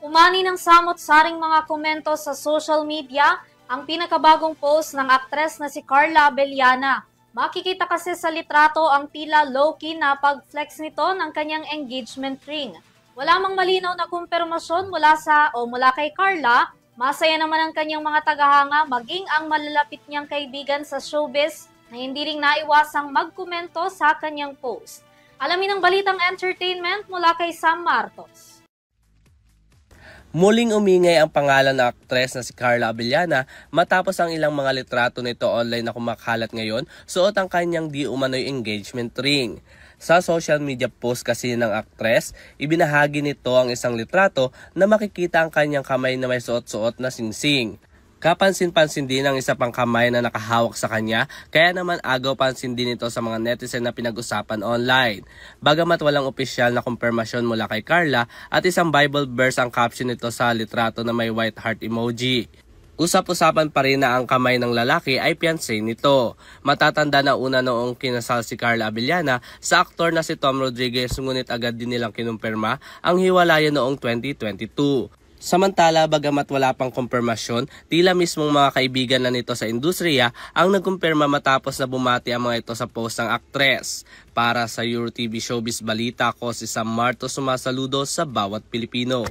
Umani ng samot-saring mga komento sa social media ang pinakabagong post ng aktres na si Carla Abellana. Makikita kasi sa litrato ang tila low-key na pag-flex nito ng kanyang engagement ring. Wala mang malinaw na kumpirmasyon mula kay Carla. Masaya naman ang kanyang mga tagahanga maging ang malalapit niyang kaibigan sa showbiz na hindi ring naiwasang magkomento sa kanyang post. Alamin ang balitang entertainment mula kay Sam Martos. Muling umingay ang pangalan ng aktres na si Carla Abellana matapos ang ilang mga litrato nito online na kumakalat ngayon suot ang kanyang di umano'y engagement ring. Sa social media post kasi ng aktres, ibinahagi nito ang isang litrato na makikita ang kanyang kamay na may suot-suot na singsing. Kapansin-pansin din ang isa pang kamay na nakahawak sa kanya, kaya naman agaw pansin din ito sa mga netizen na pinag-usapan online. Bagamat walang opisyal na kumpirmasyon mula kay Carla at isang Bible verse ang caption nito sa litrato na may white heart emoji. Usap-usapan pa rin na ang kamay ng lalaki ay fiancé nito. Matatanda na una noong kinasal si Carla Abellana sa aktor na si Tom Rodriguez, ngunit agad din nilang kinumpirma ang hiwalayan noong 2022. Samantala, bagamat wala pang kumpirmasyon, tila mismong mga kaibigan na nito sa industriya ang nagkumpirma matapos na bumati ang mga ito sa post ng aktres. Para sa EuroTV Showbiz Balita, ako si Sam Martos, sumasaludo sa bawat Pilipino.